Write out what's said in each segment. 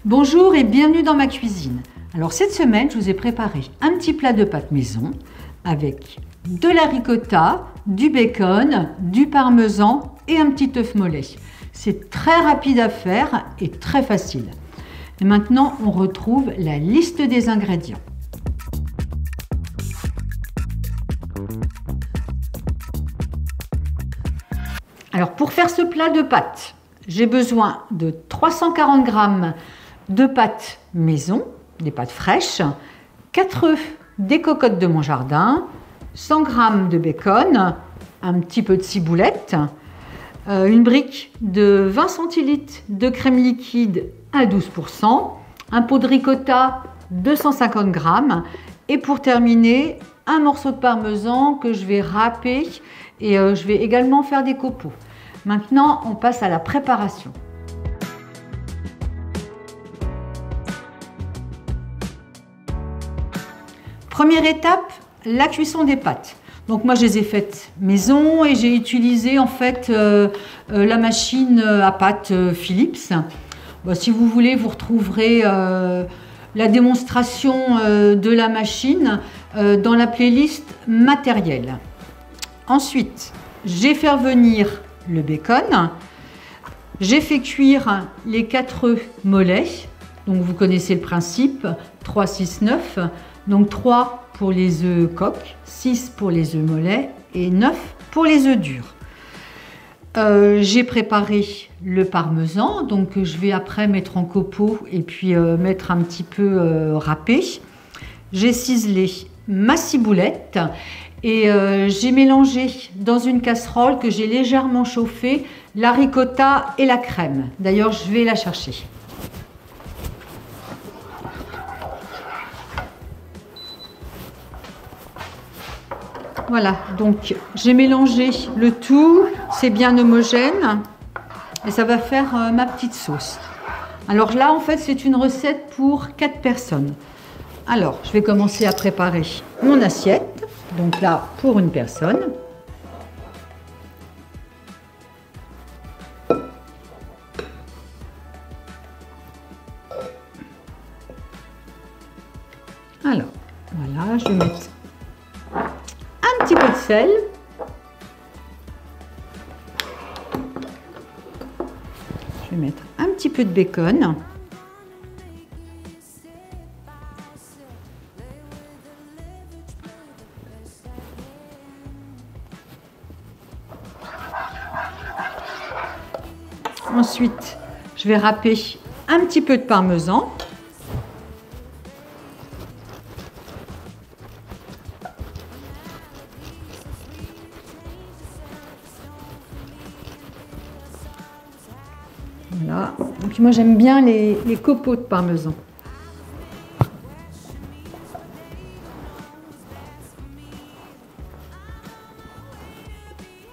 Bonjour et bienvenue dans ma cuisine. Alors cette semaine, je vous ai préparé un petit plat de pâtes maison avec de la ricotta, du bacon, du parmesan et un petit œuf mollet. C'est très rapide à faire et très facile. Et maintenant, on retrouve la liste des ingrédients. Alors pour faire ce plat de pâtes, j'ai besoin de 340 g de pâtes maison, des pâtes fraîches, 4 œufs, des cocottes de mon jardin, 100 g de bacon, un petit peu de ciboulette, une brique de 20 centilitres de crème liquide à 12%, un pot de ricotta 250 g et pour terminer, un morceau de parmesan que je vais râper et je vais également faire des copeaux. Maintenant, on passe à la préparation. Première étape, la cuisson des pâtes. Donc moi je les ai faites maison et j'ai utilisé en fait la machine à pâtes Philips. Bon, si vous voulez, vous retrouverez la démonstration de la machine dans la playlist matériel. Ensuite, j'ai fait venir le bacon. J'ai fait cuire les 4 œufs mollets. Donc vous connaissez le principe, 3, 6, 9. Donc 3 pour les œufs coques, 6 pour les œufs mollets et 9 pour les œufs durs. J'ai préparé le parmesan, donc je vais après mettre en copeaux et puis mettre un petit peu râpé. J'ai ciselé ma ciboulette et j'ai mélangé dans une casserole que j'ai légèrement chauffée la ricotta et la crème. D'ailleurs, je vais la chercher. Voilà, donc j'ai mélangé le tout, c'est bien homogène et ça va faire ma petite sauce. Alors là, en fait, c'est une recette pour 4 personnes. Alors, je vais commencer à préparer mon assiette. Donc là, pour une personne. Alors, voilà, je vais mettre un petit peu de sel. Je vais mettre un petit peu de bacon. Ensuite, je vais râper un petit peu de parmesan. Voilà. Donc moi j'aime bien les copeaux de parmesan.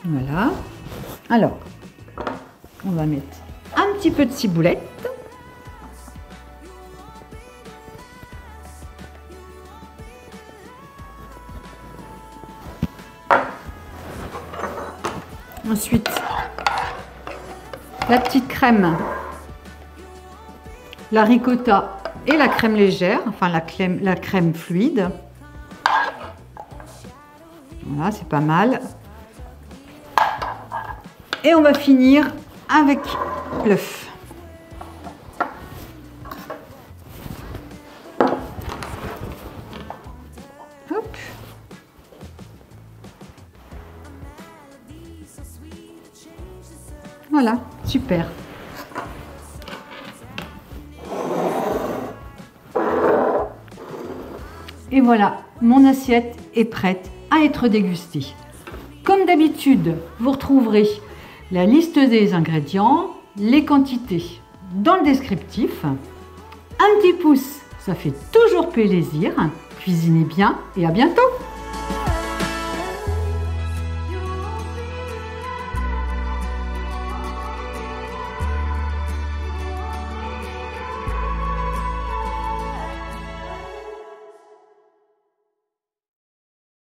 Voilà. Alors, on va mettre un petit peu de ciboulette. Ensuite, la petite crème, la ricotta et la crème légère, enfin la crème fluide. Voilà, c'est pas mal. Et on va finir avec l'œuf. Hop. Voilà, super. Et voilà, mon assiette est prête à être dégustée. Comme d'habitude, vous retrouverez la liste des ingrédients, les quantités dans le descriptif. Un petit pouce, ça fait toujours plaisir. Cuisinez bien et à bientôt!